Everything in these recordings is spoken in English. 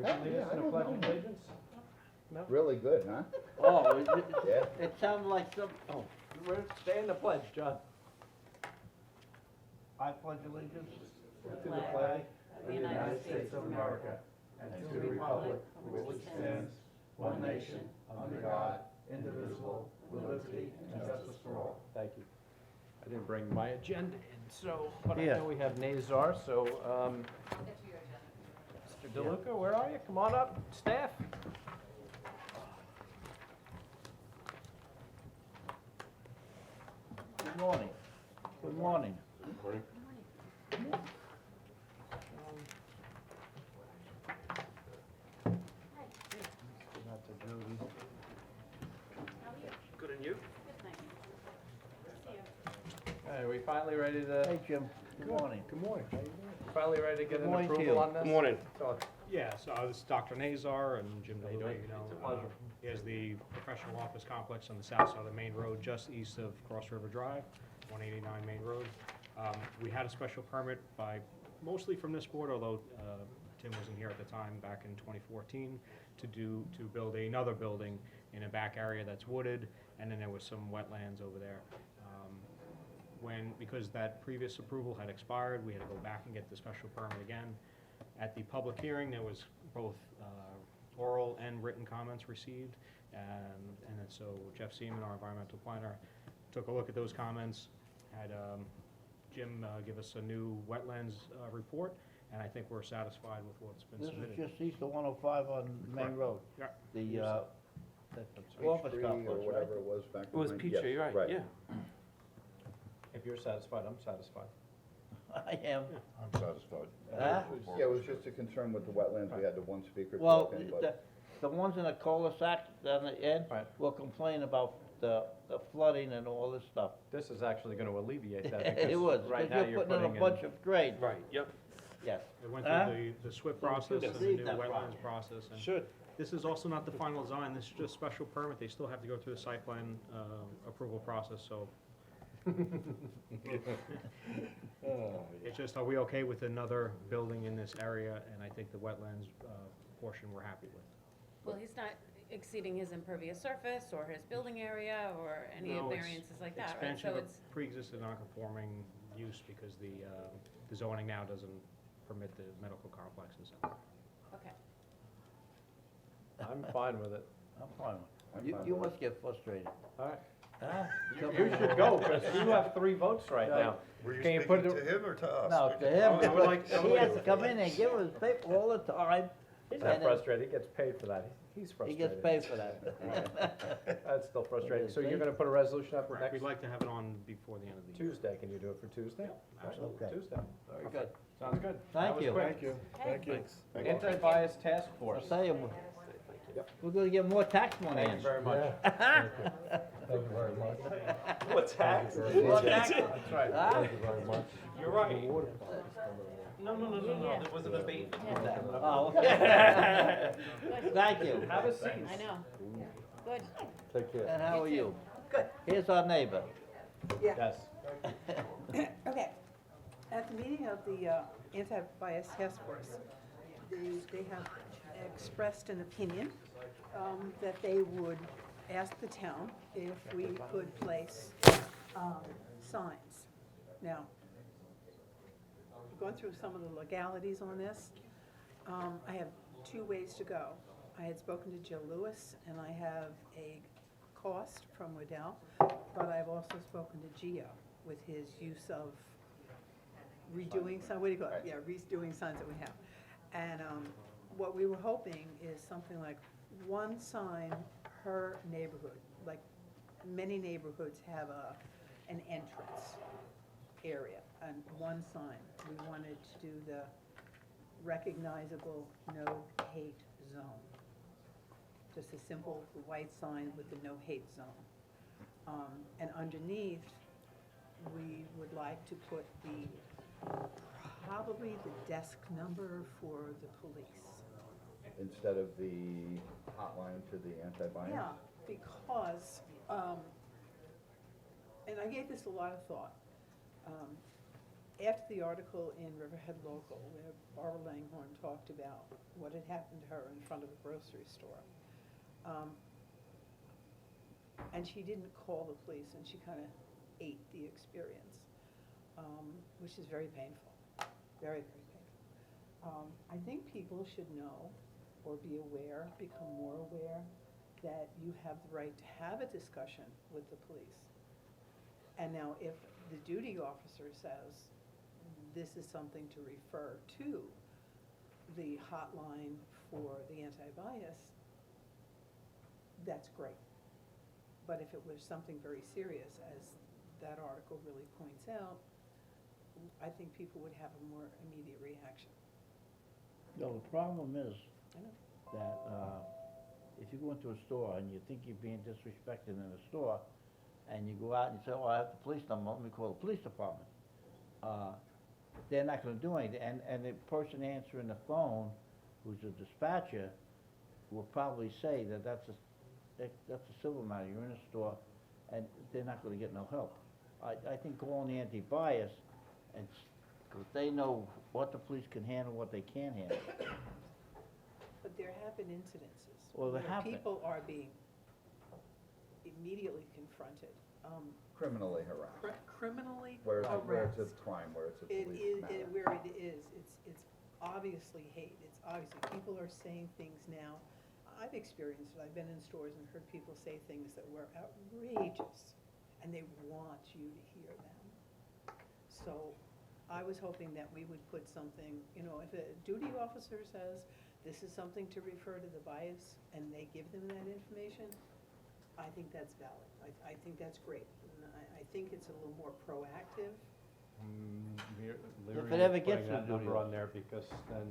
Would you lead us in a pledge of allegiance? No? Really good, huh? Oh, Yeah. it sounded like some, oh, Stay in the pledge, John. I pledge allegiance. To the flag of the United States of America, and to the republic for which it stands, one nation, under God, indivisible, with liberty and justice for all. Thank you. I didn't bring my agenda in, so, but I Yeah. know we have Nazar, so, Mr. DeLuca, where are you? Come on up, staff. Good morning. Good morning. Not to Jody. Good, and you? Are we finally ready to, Hey, Jim. Good morning. good morning. Finally ready to get Good an morning to approval you. on this? Good morning. Talk. Yeah, so this is Dr. Nazar and Jim How you DeLuca, doing? you know. It's a pleasure. Here's the professional office complex on the south side of the main road, just east of Cross River Drive, 189 Main Road. We had a special permit mostly from this board, although Tim wasn't here at the time, back in 2014, to build another building in a back area that's wooded, and then there was some wetlands over there. Because that previous approval had expired, we had to go back and get the special permit again. At the public hearing, there was both oral and written comments received, and then so Jeff Seaman, our environmental planner, took a look at those comments, had Jim give us a new wetlands report, and I think we're satisfied with what's been This is submitted. just east of 105 on Main Correct. Road. Yeah. The, Peachtree office or complex, right? whatever it was back It was behind- Peachtree, yes, right, yeah. If you're satisfied, I'm satisfied. I am. I'm satisfied. Huh? Yeah, it was just a concern with the wetlands, we had the one speaker Well, talking, but the ones in the cul-de-sac down the end Right. will complain about the flooding and all this stuff. This is actually gonna alleviate that, It because was, right because now you're you're putting in a bunch of drain. Right, yep. Yes. It went Huh? through the SWIP So we process should and the leave new that wetlands project. process, and Should. this is also not the final design, this is just special permit, they still have to go through the site plan approval process, so it's just, are we okay with another building in this area? And I think the wetlands portion we're happy with. Well, he's not exceeding his impervious surface or his building area or any No, it's variances like that, right? Expansion So of it's, pre-existing non-conforming use because the zoning now doesn't permit the medical complexes. okay. I'm fine with it. I'm fine. I'm You, fine you with it. must get frustrated. All right. Huh? You should go, because you have 3 votes right now. Were you Can you speaking put it- to him or to us? No, to him, I would like- I would he like- has to come in and give us paper all the time. He's and not then frustrated, he gets paid for that. He's He frustrated. gets paid for that. That's still frustrating. is, So you're see? gonna put a resolution up Correct, next we'd like to have it on before the end of the year. Tuesday? Can you do it for Tuesday? Absolutely. Okay. Tuesday. Very good. Sounds good. Thank That was you. quick. Thank you, thank you. Anti-bias task I'll force. tell you, we're gonna get more tax money Thank in. you very much. Thank you very much. What's tax? More tax. That's right. Huh? Thank you very much. You're right. No, there was a debate. Oh, okay. Thank you. Have a seat. I know. Good. Take care. And how are You too. you? Good. Here's our neighbor. Yes. Okay, at the meeting of the anti-bias task force, they have expressed an opinion that they would ask the town if we could place signs. Now, going through some of the legalities on this, I have 2 ways to go. I had spoken to Jill Lewis, and I have a cost from Waddell, but I've also spoken to Gio with his use of redoing, what do you call it? Yeah, redoing signs that we have. And what we were hoping is something like 1 sign per neighborhood. Like many neighborhoods have an entrance area and 1 sign. We wanted to do the recognizable no hate zone. Just a simple white sign with the no hate zone. And underneath, we would like to put probably the desk number for the police. instead of the hotline to the anti-bias? Yeah, because, and I gave this a lot of thought. after the article in Riverhead Local, where Barbara Langhorn talked about what had happened to her in front of a grocery store, and she didn't call the police, and she kind of ate the experience, which is very painful, very, very painful. I think people should know or be aware, become more aware, that you have the right to have a discussion with the police. And now, if the duty officer says, this is something to refer to the hotline for the anti-bias, that's great. But if it was something very serious, as that article really points out, I think people would have a more immediate reaction. No, the problem is I know. that, if you go into a store and you think you're being disrespected in a store, and you go out and you say, oh, I have the police number, let me call the police department. They're not gonna do anything, and the person answering the phone, who's a dispatcher, will probably say that that's a civil matter, you're in a store, and they're not gonna get no help. I think calling the anti-bias, and, cause they know what the police can handle, what they can't handle. But there have been incidences Well, there where have been. people are being immediately confronted, Criminally harassed. criminally Where harassed. it's a crime, where it's a It police is, matter. where it is, it's obviously hate, it's obviously, people are saying things now. I've experienced it, I've been in stores and heard people say things that were outrageous, and they want you to hear them. So, I was hoping that we would put something, you know, if a duty officer says, this is something to refer to the bias, and they give them that information, I think that's valid. I think that's great. And I think it's a little more proactive. If it ever gets putting to that the duty number on officer. there, because then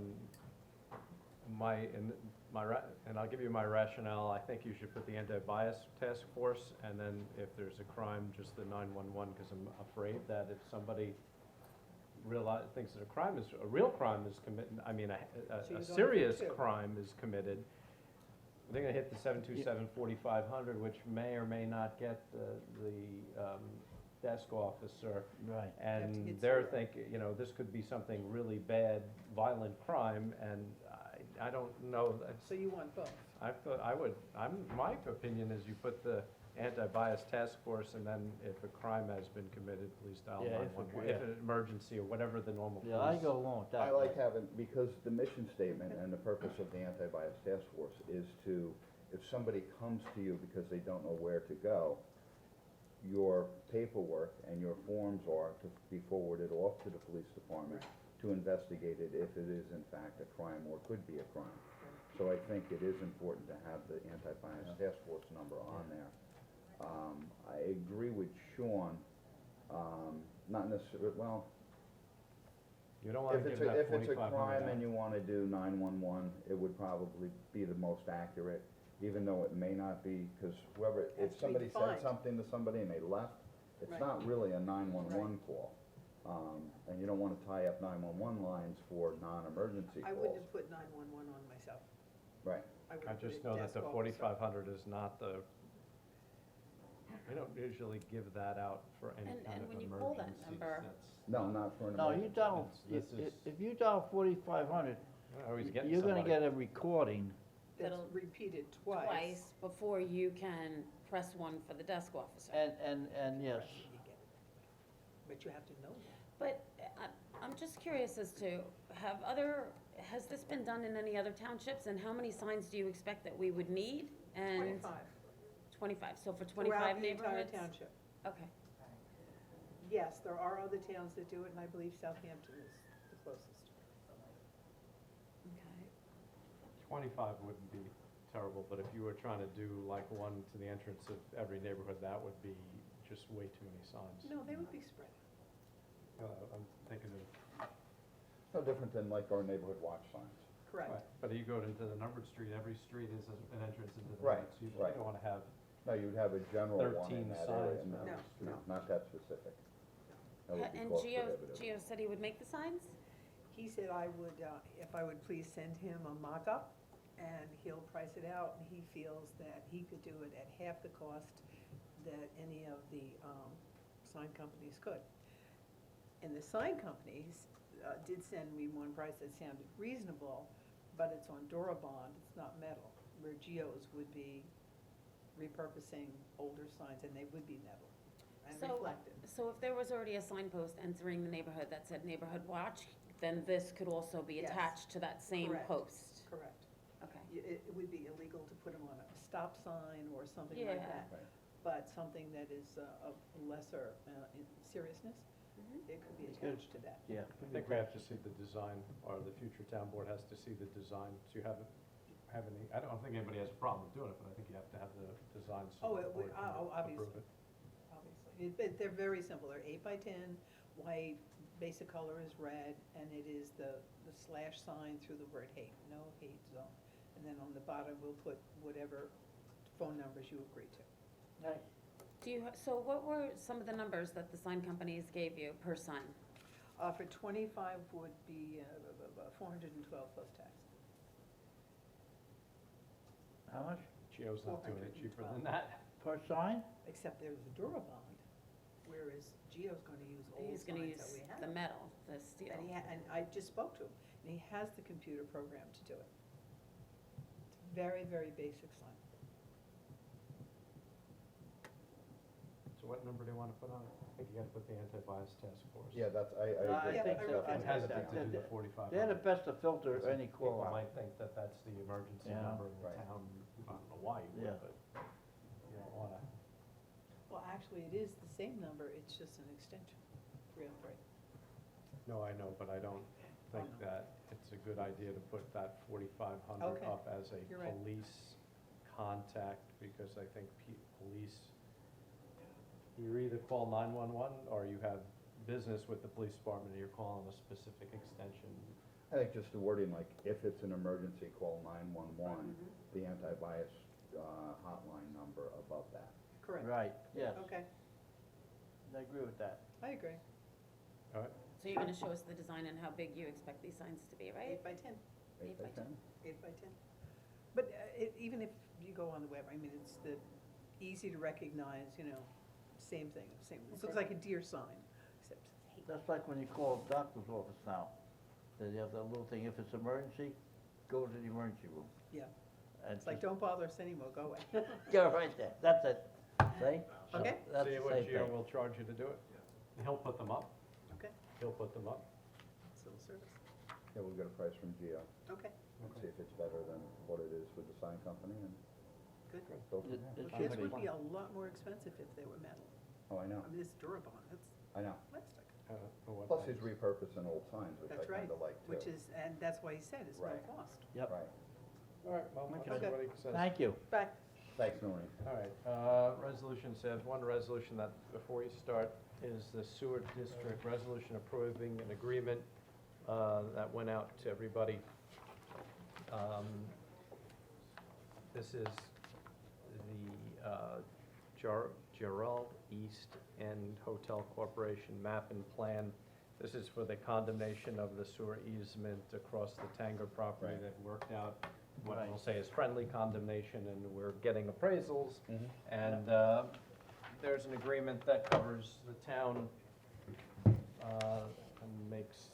and I'll give you my rationale, I think you should put the anti-bias task force, and then if there's a crime, just the 911, because I'm afraid that if somebody thinks that a real crime is committed, I mean, So you're a going for serious two. crime is committed, they're gonna hit the 727-4500, which may or may not get the desk officer. Right. have to And get they're zero. thinking, you know, this could be something really bad, violent crime, and I don't know. So you want both. My opinion is you put the anti-bias task force, and then if a crime has been committed, please dial Yeah, 911. yeah. If an emergency or whatever the normal Yeah, I police- go along with that. I like having, because the mission statement and the purpose of the anti-bias task force is to, if somebody comes to you because they don't know where to go, your paperwork and your forms are to be forwarded off to the police department to investigate it if it is in fact a crime or could be a crime. So I think it is important to have the anti-bias task force number on there. I agree with Sean, not necessarily, well, You don't wanna if give it's that a, if it's a crime $4,500 and you wanna do 911, it would probably be the most accurate, even though it may not be, cause whoever, Has if to be somebody said defined. something to somebody and they left, it's Right. not really a 911 call. And you don't wanna tie up 911 lines for non-emergency I calls. wouldn't have put 911 on myself. Right, I would I have put just it know that desk the officer. 4,500 is not the, we don't usually give that out for any And- kind and of when you emergencies. call that number- no, not for an No, emergency. you dial, This is- if you dial 4,500, I always get you're gonna somebody. get a recording. That's That'll- repeated twice before you can press one for the desk officer. And yes, You get it. But you have to know that. But I'm just curious as to, has this been done in any other townships, and how many signs do you expect that we would need? And 25. 25, so for Throughout 25 the entire neighborhoods? township. Okay. Yes, there are other towns that do it, and I believe Southampton is the closest. Okay. 25 wouldn't be terrible, but if you were trying to do like one to the entrance of every neighborhood, that would be just way too many signs. No, they would be spread. I'm thinking of, No different than like our neighborhood watch signs. Correct. but you go into the numbered street, every street is an entrance into the Right, night, so you right. don't wanna have, No, you'd have a general one 13 in that signs, area, no, no. No. not that specific. That would be And cost Gio prohibitive. said he would make the signs? He said I would, if I would please send him a mock-up, and he'll price it out, and he feels that he could do it at half the cost that any of the sign companies could. And the sign companies did send me one price that sounded reasonable, but it's on Durabond, it's not metal, where Geo's would be repurposing older signs, and they would be metal and So- reflective. So if there was already a signpost entering the neighborhood that said neighborhood watch, then this could also be Yes. attached to that same Correct. post? Correct. Okay. It would be illegal to put them on a stop sign or something like Yeah. that. Right. But something that is of lesser in seriousness, Mhm. it could be It's good. attached to that. Yeah. I think we have to see the design, or the future town board has to see the design. Do you have any, I don't think anybody has a problem with doing it, but I think you have to have the design so Oh, the it would- board can obviously. approve it. Obviously. They're very simple. They're 8x10, white, basic color is red, and it is the slash sign through the word hate, no hate zone. And then on the bottom, we'll put whatever phone numbers you agree to. Right. So what were some of the numbers that the sign companies gave you per sign? For 25 would be 412 plus tax. How much Geo's not doing it cheaper than that. per sign? Except there's a Durabond, whereas Geo's gonna use old He's gonna signs use that we have. the metal, the steel. And I just spoke to him, and he has the computer program to do it. It's very, very basic sign. So what number do you want to put on it? I think you got to put the anti-bias task force. Yeah, that's, I No, I agree. Yeah, think I so. wrote I I'm that think hesitant that- to do the 4,500. They're the best to filter Because any call People out. might think that that's the emergency Yeah. number in the Right. town. I don't know why you Yeah. would, but you don't want to. Well, actually, it is the same number, it's just an extension, 303. No, I know, but I don't think no. that it's a good idea to put that 4,500 Okay. up as a You're right. police contact, because I think police, you either call 911 or you have business with the police department and you're calling a specific extension. I think just the wording, like, if it's an emergency, call 911, Mm-hmm. the anti-bias hotline number above that. Correct. Right, yes, Okay, I agree with that. I agree. All right? So you're gonna show us the design and how big you expect these signs to be, right? 8x10, 8x10. 8x10. But even if you go on the web, I mean, it's easy to recognize, same thing, it looks like a deer sign, except hate. That's like when you call a doctor's office now. They have that little thing, if it's emergency, go to the emergency room. Yeah, And it's like, just- don't bother us anymore, go away. Go right there, that's it, see? So Okay. That's See the what same Geo thing. will charge you to do it? He'll put them up. Okay, He'll put them up. civil service, Yeah, we'll get a price from Geo okay, and see if it's better than what it is with the sign company and good. go from It- there. it This should would be. be a lot more expensive if they were metal. Oh, I know, I mean, this Durabond, that's I know. plastic. What Plus, that he's is. repurposing old signs, which I That's right, kinda like too. which is, and that's why he said it's no Right. cost. Yep, Right. All right, well, Okay. everybody says. thank you. Bye. Thanks, Noreen. All right, resolution says, one resolution that, before you start, is the sewer district resolution approving an agreement that went out to everybody. This is the Gerald East End Hotel Corporation map and plan. This is for the condemnation of the sewer easement across the Tanger property Right. that worked out, what Right. we'll say is friendly condemnation, and we're getting appraisals. Mhm. And there's an agreement that covers the town and makes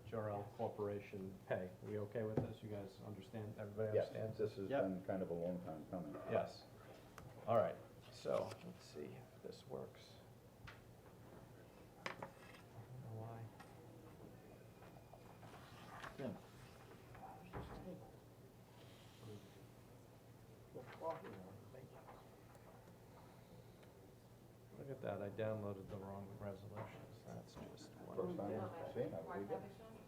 Jarrell Corporation pay. We okay with this? You guys understand, everybody Yes, understands? this has Yep. been kind of a long time coming. Yes. All right, so, let's see if this works. I don't know why. Jim. Look at that, I downloaded the wrong resolutions, that's just First one. time I've seen it, we did.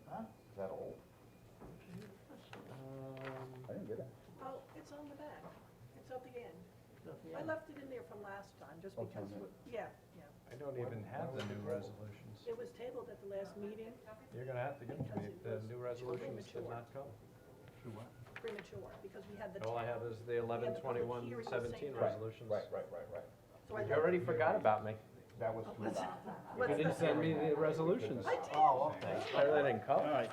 Huh? Is that old? I didn't get it. Oh, it's on the back. It's at the end. Yeah. I left it in there from last time, just Oh, because, time yeah. I don't even have the new resolutions. It was tabled at the last meeting, You're gonna have to give them to me, the new resolutions did not come. premature, because we had the. All I have is the 11/21/17 Right, resolutions. right. So I You already forgot about me. That was too bad. You didn't send me the resolutions. Oh, okay. They didn't come? All right,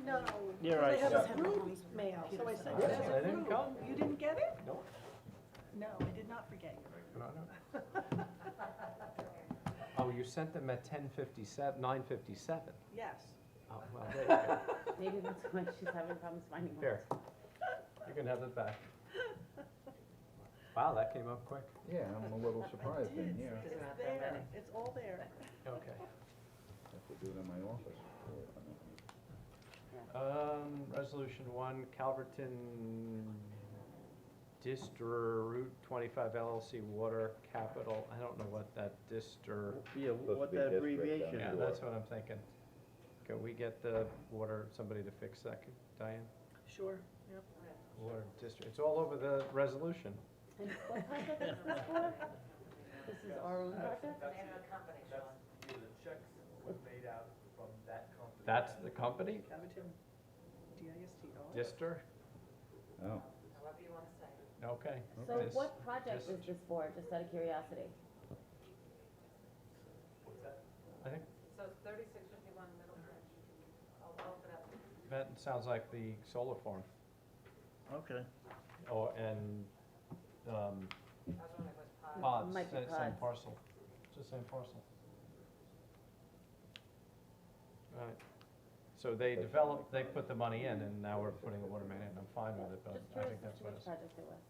No. You're They right. have Yeah. approved mail, so I said, Yes, yes, they didn't approved. come. You didn't get it? No. No, I did not forget you. I'm Oh, you sent them at 10:57, 9:57. Yes. Oh, well, there you go. Maybe that's why she's having problems finding one. Here, you can have it back. Wow, that came up quick. Yeah, I'm a little surprised in It's here. there, it's all there. Okay. Have to do it in my office. Resolution 1, Calverton Distor Route 25 LLC Water Capital. I don't know what that Distor, Yeah, Supposed what to be that district, abbreviation yeah, is. that's what I'm thinking. Can we get the water, somebody to fix that, Diane? Sure, yep. Water district, it's all over the resolution. And what project is this for? This is our own project? That's the company? Calverton, D-I-S-T-O. Distor? Oh, Okay. So Dis- what project is dis- this for, just out of curiosity? I think So it's 3651 Middle Bridge. I'll look it up. that sounds like the solar farm. Okay. Oh, and, I was wondering if it was pods, Might be same pods. parcel. It's the same parcel. Right. So they developed, they put the money in, and now we're putting a water main in. I'm fine with it, but Just I curious think as that's to what which it's. project it was.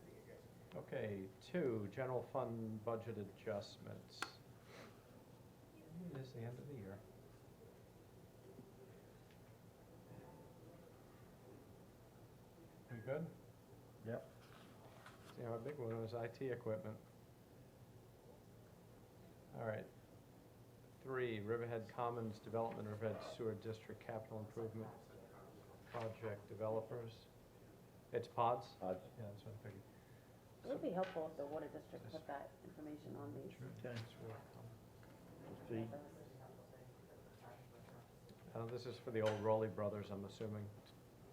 Okay, 2, general fund budget adjustments. It is the end of the year. We good? Yep. See, our big one was IT equipment. All right. 3, Riverhead Commons Development, Riverhead Sewer District Capital Improvement Project Developers. It's pods? odds. Yeah, that's what I figured. It would be helpful if the water district put that information on these. Okay. See, This is for the old Rowley Brothers, I'm assuming,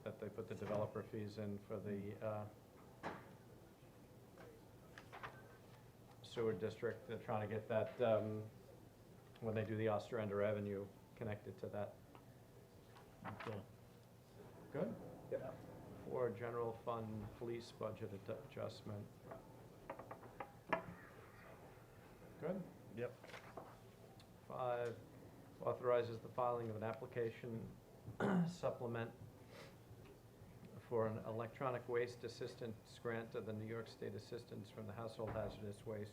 that they put the developer fees in for the sewer district. They're trying to get that, when they do the Ostrander Avenue, connected to that. okay. Good? Yep. 4, general fund police budget adjustment. Good? Yep. 5, authorizes the filing of an application supplement for an electronic waste assistance grant of the New York State Assistance from the Household Hazardous Waste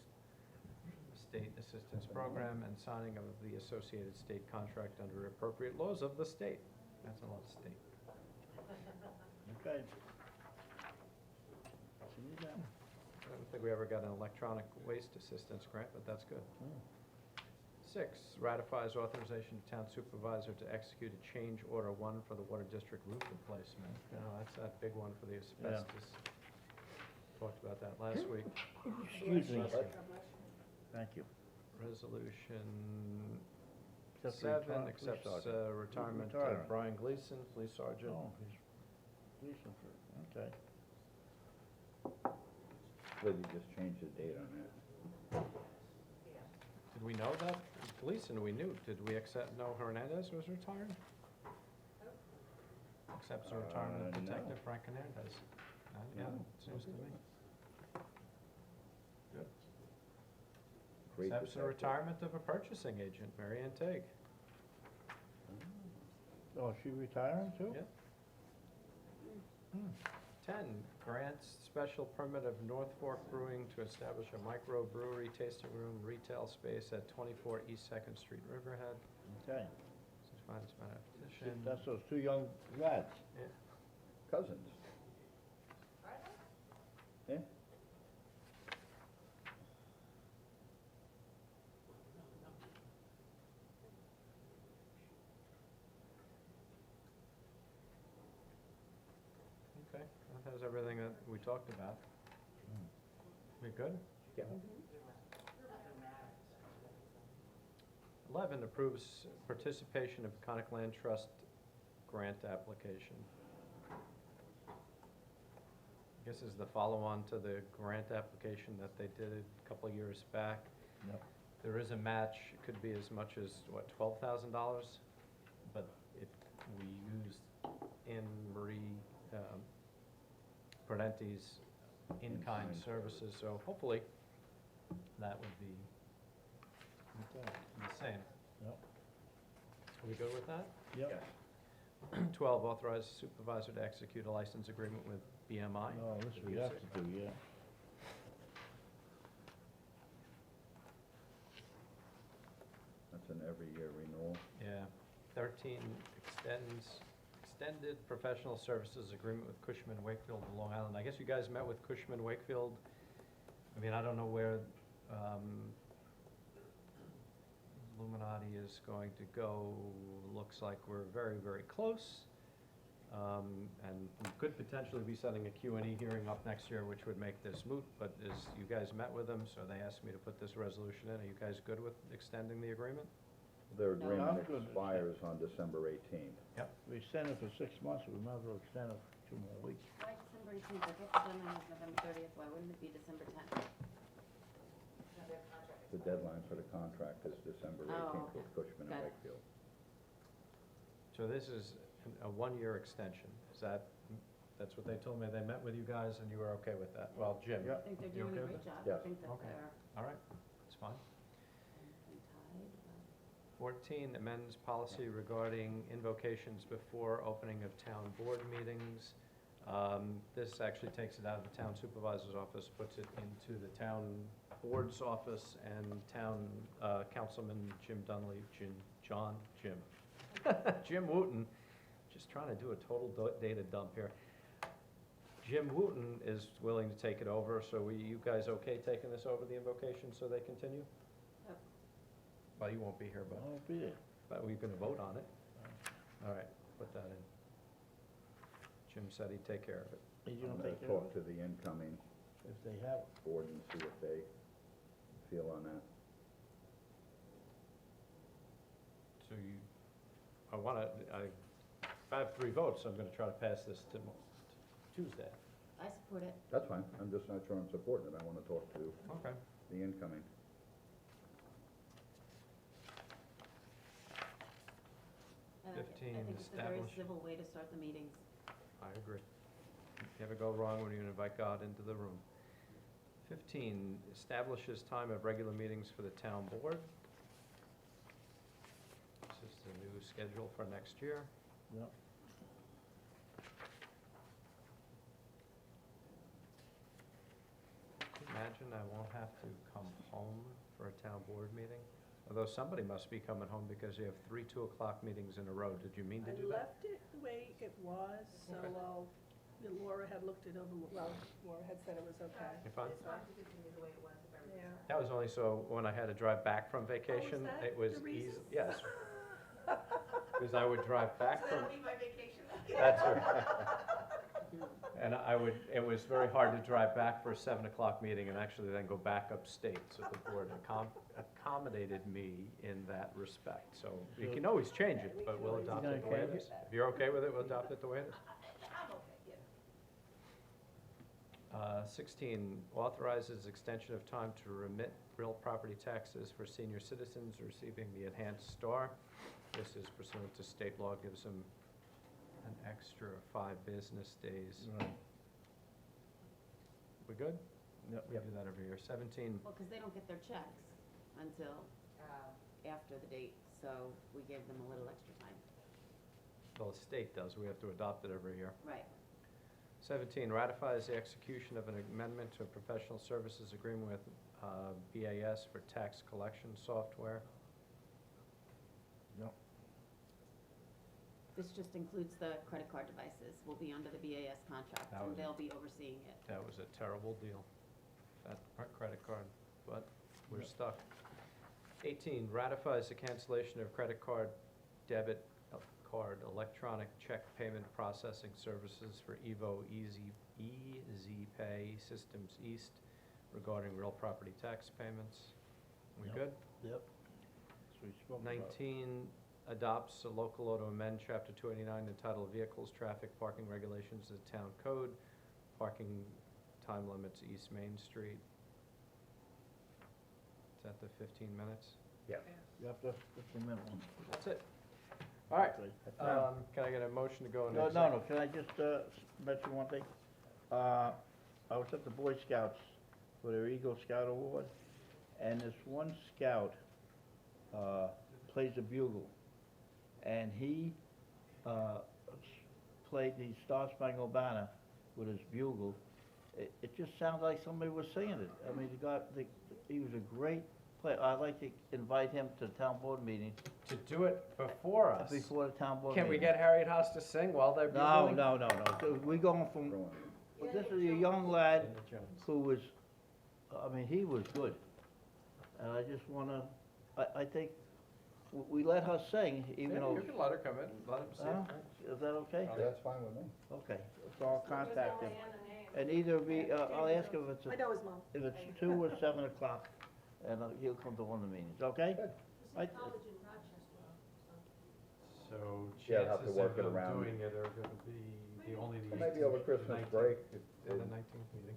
State Assistance Program and signing of the associated state contract under appropriate laws of the state. That's a lot of state. Okay. See you then. I don't think we ever got an electronic waste assistance grant, but that's good. 6, ratifies authorization to town supervisor to execute a change order 1 for the water district roof replacement. You know, that's that big one for the asbestos. Talked about that last week. Excuse me. God bless. Thank you. Resolution Except for 7, police accepts sergeant. retirement Retirement. of Brian Gleason, police sergeant. Oh, he's decent for, okay. But you just changed the date on that. Did we know that? Gleason, we knew. Did we know Hernandez was retired? Accepts the retirement of No. Detective Frank Hernandez. Yeah, No. seems to me. Good. Great Accepts the detective. retirement of a purchasing agent, Mary Ann Tague. Oh, she retiring too? Yeah. 10, grants special permit of North Fork Brewing to establish a microbrewery tasting room retail space at 24 East Second Street, Riverhead. Okay. Finds by petition. That's those 2 young lads. Cousins. Yeah. Okay, that has everything that we talked about. We good? Yeah. 11, approves participation of Conic Land Trust grant application. This is the follow-on to the grant application that they did a couple of years back. Yep. There is a match, it could be as much as, what, $12,000? But we used Anne Marie Prudenti's in-kind In-kind. services, so hopefully that would be Okay. The same. Yep. Are we good with that? Yep. 12, authorize supervisor to execute a license agreement with BMI. No, this we have to do, yeah. That's an every year renewal. Yeah. 13, extended professional services agreement with Cushman Wakefield of Long Island. I guess you guys met with Cushman Wakefield. I mean, I don't know where Illuminati is going to go. Looks like we're very, very close. And we could potentially be setting a Q&E hearing up next year, which would make this moot, but you guys met with them, so they asked me to put this resolution in. Are you guys good with extending the agreement? Their No. agreement I'm good. expires on December 18th. We extended for 6 months, we might as well extend it for 2 more weeks. Why December 18th? I thought the deadline was November 30th. Why wouldn't it be December 10th? The deadline for the contract is December Oh, 18th with Cushman and Got it. Wakefield. So this is a one-year extension. That's what they told me. They met with you guys and you were okay with that? Well, Jim? Yeah. I think they're You doing a okay with great job. Yes. I think that Okay. they're All right, that's fine. tied. 14, amends policy regarding invocations before opening of town board meetings. This actually takes it out of the town supervisor's office, puts it into the town board's office, and town councilman Jim Dunley, Jim Wooten, just trying to do a total data dump here. Jim Wooten is willing to take it over, so you guys okay taking this over, the invocation, so they continue? Yep. Well, you won't be here, I won't be there. but we can vote on it. All right, put that in. Jim said he'd take care of it. Are you I'm gonna gonna take care of talk it? to the incoming If they have, board and see what they feel on that. So if I have 3 votes, I'm gonna try to pass this to Tuesday. I support it. That's fine, I'm just not sure I'm supporting it, I wanna talk to Okay. the incoming. And 15, I think it's a very establish- civil way to start the meetings. I agree. Never go wrong when you invite God into the room. 15, establishes time of regular meetings for the town board. This is the new schedule for next year. yep. Imagine I won't have to come home for a town board meeting. Although somebody must be coming home because you have 3 2:00 meetings in a row. Did you mean to do I that? left it the way it was, so Okay. Laura had looked it over, well, Laura had said it was okay. You fine? It's fine to continue the way it was if everything's Yeah. fine. That was only so when I had to drive back from vacation, that it was the easy. reason? Yes, because I would drive back So from, that'll be my vacation. that's right. And it was very hard to drive back for a 7 o'clock meeting and actually then go back upstate. So the board accommodated me in that respect. So you can always change it, but we'll adopt it the way it is. If you're okay with it, we'll adopt it the way it is. I'm okay, yeah. 16, authorizes extension of time to remit real property taxes for senior citizens receiving the enhanced star. This is pursuant to state law, gives them an extra 5 business days. Right. We good? Yep. We do that every year. 17, Well, because they don't get their checks until after the date, so we gave them a little extra time. well, the state does, we have to adopt it every year. Right. 17, ratifies the execution of an amendment to a professional services agreement with BAS for tax collection software. Yep. This just includes the credit card devices. Will be under the BAS contract, That and was- they'll be overseeing it. That was a terrible deal, that credit card, but we're Yep. stuck. 18, ratifies the cancellation of credit card, debit card, electronic check payment processing services for Evo Easy Pay Systems East regarding real property tax payments. We Yep. good? Yep. So we spoke about it. 19, adopts a local law to amend Chapter 289 entitled Vehicles, Traffic, Parking Regulations of the Town Code, parking time limits East Main Street. Is that the 15 minutes? Yes. You have to, just a minute. That's it. All right, Okay. can I get a motion to go into No, exec? can I just mention one thing? I was at the Boy Scouts for their Eagle Scout Award, and this one scout plays the bugle. And he, played the Star Spangled Banner with his bugle. It just sounds like somebody was singing it. I mean, he was a great player. I'd like to invite him to town board meeting To do it before us. before the town board Can we meeting. get Harriet Haas to sing while they're No, bugling? no, no, no. We going from, this is a young lad Linda Jones. who was, I mean, he was good. And I just wanna, I think, we let her sing, even Yeah, though, you can let her come in, let him see Huh? it. is that okay? That's fine with me. Okay, so I'll contact him. And either be, I'll ask him I know his mom. if it's 2 or 7 o'clock, and he'll come to one of the meetings, okay? I- So Yeah, I'd have to chances work of it them around. doing it are gonna be only the 18th. Maybe over Christmas 19th, break. Yeah, the 19th meeting.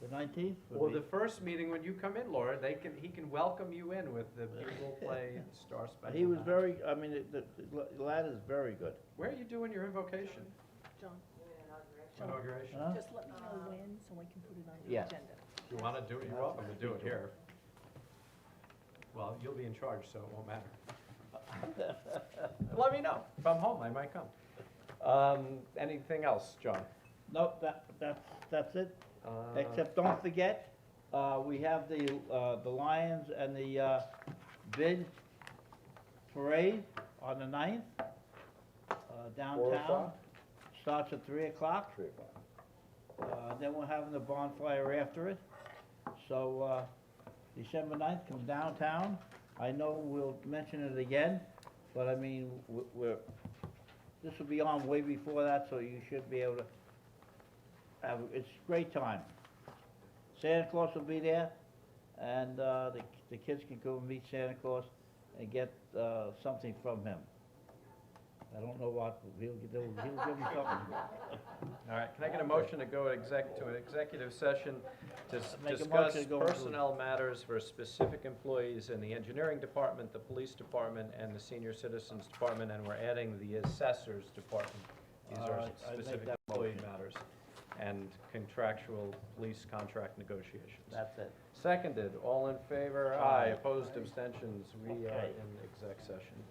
The 19th? would Or be- the first meeting when you come in, Laura, he can welcome you in with the bugle play and Star Spangled He was Banner. very, I mean, the lad is very good. Where are you doing your invocation? John, Inauguration? Huh? just let me know when, so I can put it on the Yeah. agenda. If you wanna do it, you're welcome to do it here. Well, you'll be in charge, so it won't matter. Let me know. If I'm home, I might come. Anything else, John? No, that's it. Except don't forget, we have the Lions and the bid parade on the 9th, downtown. o'clock? Starts at 3 o'clock. 3 o'clock. Then we're having the bonfire after it. So, December 9th, come downtown. I know we'll mention it again, but I mean, this will be on way before that, so you should be able to have, it's a great time. Santa Claus will be there, and, the kids can go and meet Santa Claus and get, something from him. I don't know what, but he'll give them something. All right, can I get a motion to go to an executive session to Make a discuss motion to go into- personnel matters for specific employees in the engineering department, the police department, and the senior citizens department, and we're adding the assessors department. These All are right, I'd make specific that employee motion. matters and contractual police contract negotiations. That's it. Seconded, all in favor? Aye. Opposed, abstentions? We are Okay. in exec session.